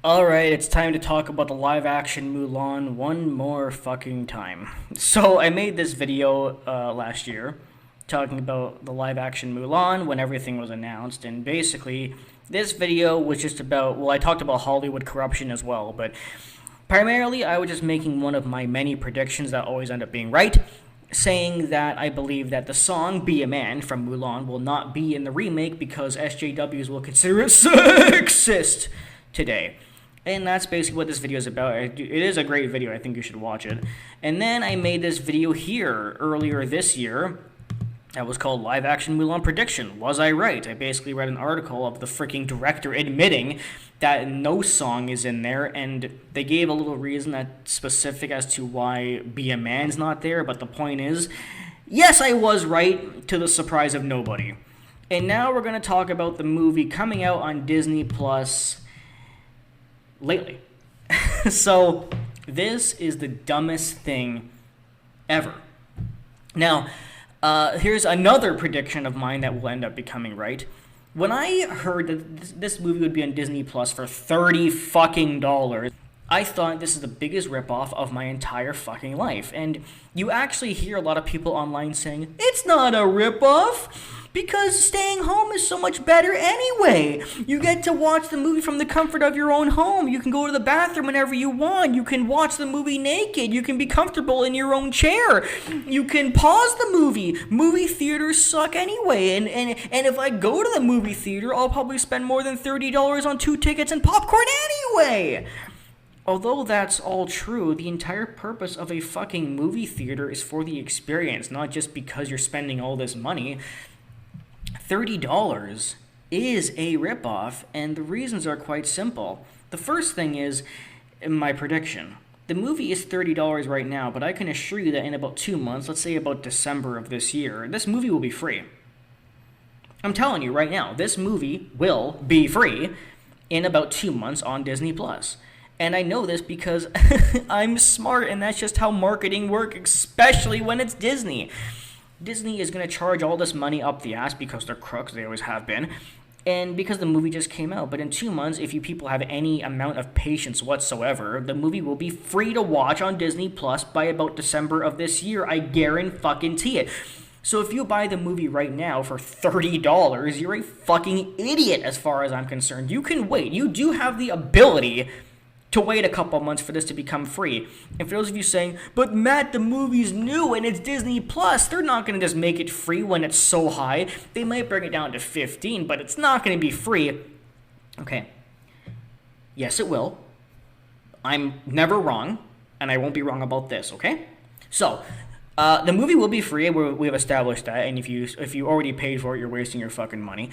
Alright, it's time to talk about the live action Mulan one more fucking time. So, I made this video last year talking about the live action Mulan when everything was announced, and basically, this video was just about, well, I talked about Hollywood corruption as well, but primarily I was just making one of my many predictions that always end up being right, saying that I believe that the song Be a Man from Mulan will not be in the remake because SJWs will consider it sexist today. And that's basically what this video is about. It is a great video. I think you should watch it. And then I made this video here earlier this year that was called Live Action Mulan Prediction. Was I right? I basically read an article of the freaking director admitting that no song is in there, and they gave a little reason that's specific as to why Be a Man's not there, but the point is, yes, I was right, to the surprise of nobody. And now we're going to talk about the movie coming out on Disney Plus lately. So, this is the dumbest thing ever. Now, here's another prediction of mine that will end up becoming right. When I heard that this movie would be on Disney Plus for $30 fucking dollars, I thought this is the biggest ripoff of my entire fucking life. And you actually hear a lot of people online saying, it's not a ripoff, because staying home is so much better anyway. You get to watch the movie from the comfort of your own home. You can go to the bathroom whenever you want. You can watch the movie naked. You can be comfortable in your own chair. You can pause the movie. Movie theaters suck anyway. And if I go to the movie theater, I'll probably spend more than $30 on 2 tickets and popcorn anyway. Although that's all true, the entire purpose of a fucking movie theater is for the experience, not just because you're spending all this money. $30 is a ripoff, and the reasons are quite simple. The first thing is my prediction. The movie is $30 right now, but I can assure you that in about 2 months, let's say about December of this year, this movie will be free. I'm telling you right now, this movie will be free in about 2 months on Disney Plus. And I know this because I'm smart, and that's just how marketing works, especially when it's Disney. Disney is going to charge all this money up the ass because they're crooks, they always have been, and because the movie just came out. But in 2 months, if you people have any amount of patience whatsoever, the movie will be free to watch on Disney Plus by about December of this year. I guarantee it. So if you buy the movie right now for $30, you're a fucking idiot as far as I'm concerned. You can wait. You do have the ability to wait a couple months for this to become free. And for those of you saying, but Matt, the movie's new and it's Disney Plus, they're not going to just make it free when it's so high. They might bring it down to 15, but it's not going to be free. Okay. Yes, it will. I'm never wrong, and I won't be wrong about this, okay? So, the movie will be free. We've established that, and if you already paid for it, you're wasting your fucking money.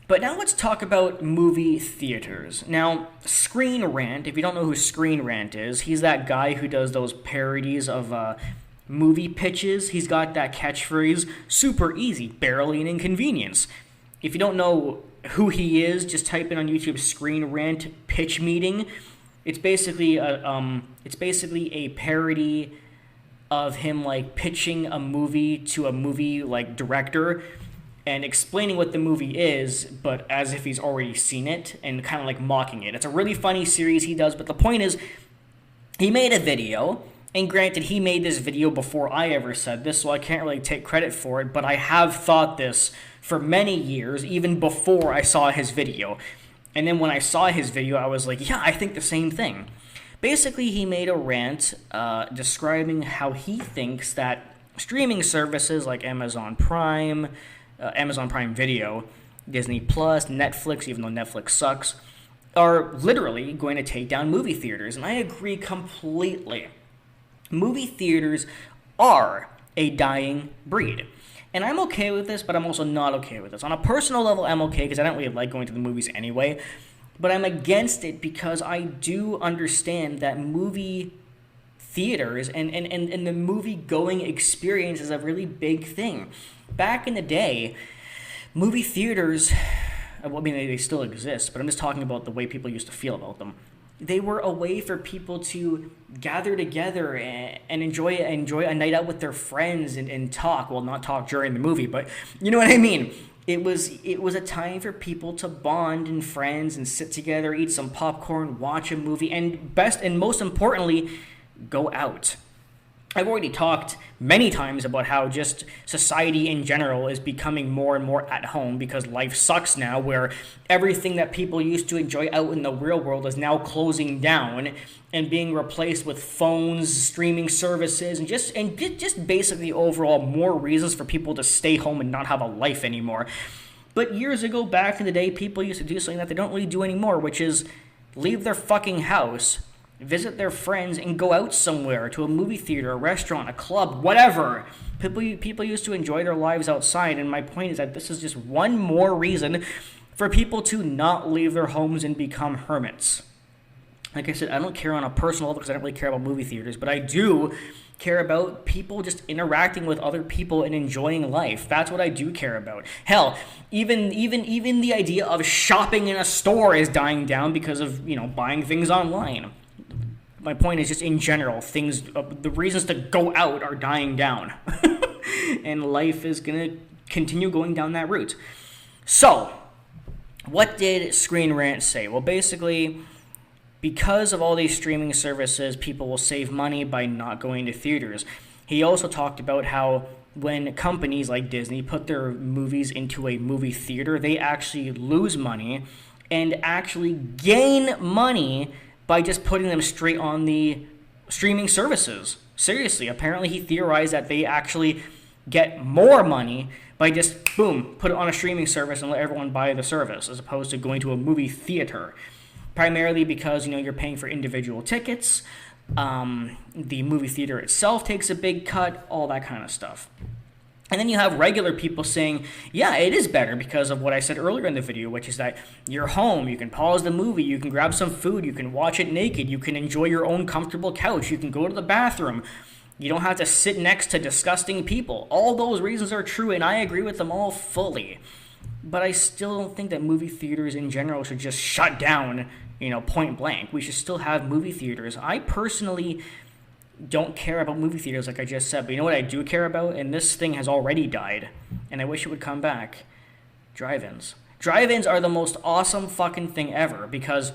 But now let's talk about movie theaters. Now, Screen Rant, if you don't know who Screen Rant is, he's that guy who does those parodies of movie pitches. He's got that catchphrase, super easy, barely an inconvenience. If you don't know who he is, just type in on YouTube Screen Rant pitch meeting. It's basically a parody of him like pitching a movie to a movie like director and explaining what the movie is, but as if he's already seen it, and kind of like mocking it. It's a really funny series he does, but the point is, he made a video, and granted, he made this video before I ever said this, so I can't really take credit for it, but I have thought this for many years, even before I saw his video. And then when I saw his video, I was like, yeah, I think the same thing. Basically, he made a rant describing how he thinks that streaming services like Amazon Prime Video, Disney Plus, Netflix, even though Netflix sucks, are literally going to take down movie theaters. And I agree completely. Movie theaters are a dying breed. And I'm okay with this, but I'm also not okay with this. On a personal level, I'm okay because I don't really like going to the movies anyway. But I'm against it because I do understand that movie theaters and the movie-going experience is a really big thing. Back in the day, movie theaters, well, I mean, they still exist, but I'm just talking about the way people used to feel about them. They were a way for people to gather together and enjoy a night out with their friends and talk. Well, not talk during the movie, but you know what I mean. It was a time for people to bond and friends and sit together, eat some popcorn, watch a movie, and best and most importantly, go out. I've already talked many times about how just society in general is becoming more and more at home because life sucks now, where everything that people used to enjoy out in the real world is now closing down and being replaced with phones, streaming services, and just basically overall more reasons for people to stay home and not have a life anymore. But years ago, back in the day, people used to do something that they don't really do anymore, which is leave their fucking house, visit their friends, and go out somewhere to a movie theater, a restaurant, a club, whatever. People used to enjoy their lives outside, and my point is that this is just one more reason for people to not leave their homes and become hermits. Like I said, I don't care on a personal level because I don't really care about movie theaters, but I do care about people just interacting with other people and enjoying life. That's what I do care about. Hell, even the idea of shopping in a store is dying down because of, buying things online. My point is just in general, the reasons to go out are dying down. And life is going to continue going down that route. So, what did Screen Rant say? Well, basically, because of all these streaming services, people will save money by not going to theaters. He also talked about how when companies like Disney put their movies into a movie theater, they actually lose money and actually gain money by just putting them straight on the streaming services. Seriously, apparently he theorized that they actually get more money by just, boom, put it on a streaming service and let everyone buy the service, as opposed to going to a movie theater. Primarily because, you're paying for individual tickets, the movie theater itself takes a big cut, all that kind of stuff. And then you have regular people saying, yeah, it is better because of what I said earlier in the video, which is that you're home, you can pause the movie, you can grab some food, you can watch it naked, you can enjoy your own comfortable couch, you can go to the bathroom, you don't have to sit next to disgusting people. All those reasons are true, and I agree with them all fully. But I still don't think that movie theaters in general should just shut down, point blank. We should still have movie theaters. I personally don't care about movie theaters like I just said, but you know what I do care about? And this thing has already died, and I wish it would come back. Drive-ins. Drive-ins are the most awesome fucking thing ever because,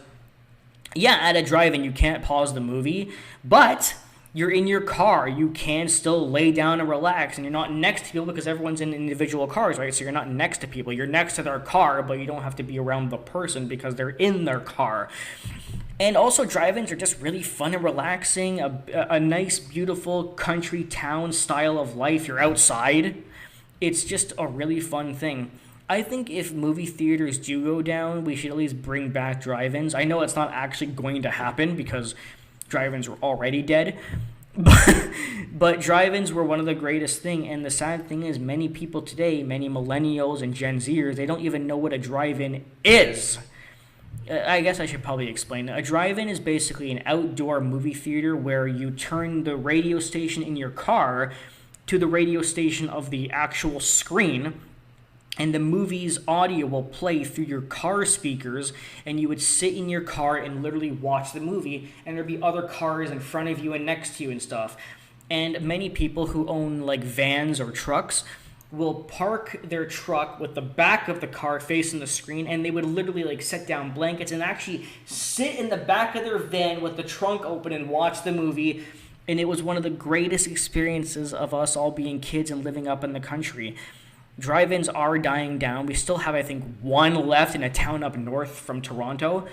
yeah, at a drive-in you can't pause the movie, but you're in your car, you can still lay down and relax, and you're not next to people because everyone's in individual cars, right? So you're not next to people. You're next to their car, but you don't have to be around the person because they're in their car. And also, drive-ins are just really fun and relaxing, a nice, beautiful country town style of life. You're outside. It's just a really fun thing. I think if movie theaters do go down, we should at least bring back drive-ins. I know it's not actually going to happen because drive-ins were already dead, but drive-ins were one of the greatest thing. And the sad thing is, many people today, many millennials and Gen Zers, they don't even know what a drive-in is. I guess I should probably explain. A drive-in is basically an outdoor movie theater where you turn the radio station in your car to the radio station of the actual screen, and the movie's audio will play through your car speakers, and you would sit in your car and literally watch the movie, and there'd be other cars in front of you and next to you and stuff. And many people who own like vans or trucks will park their truck with the back of the car facing the screen, and they would literally like set down blankets and actually sit in the back of their van with the trunk open and watch the movie. And it was one of the greatest experiences of us all being kids and living up in the country. Drive-ins are dying down. We still have, I think, one left in a town up north from Toronto.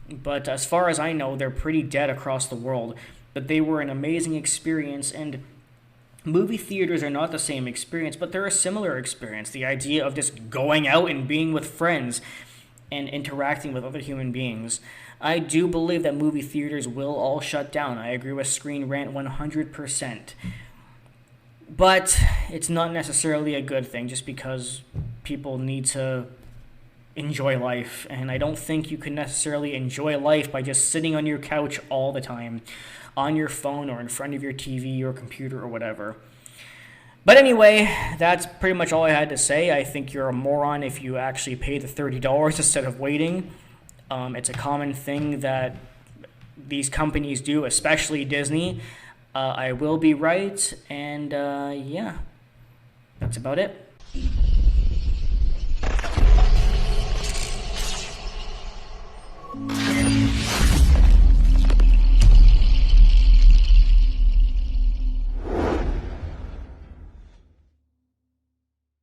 But as far as I know, they're pretty dead across the world. But they were an amazing experience, and movie theaters are not the same experience, but they're a similar experience. The idea of just going out and being with friends and interacting with other human beings. I do believe that movie theaters will all shut down. I agree with Screen Rant 100%. But it's not necessarily a good thing just because people need to enjoy life. And I don't think you can necessarily enjoy life by just sitting on your couch all the time, on your phone or in front of your TV or computer or whatever. But anyway, that's pretty much all I had to say. I think you're a moron if you actually pay the $30 instead of waiting. It's a common thing that these companies do, especially Disney. I will be right, and yeah, that's about it.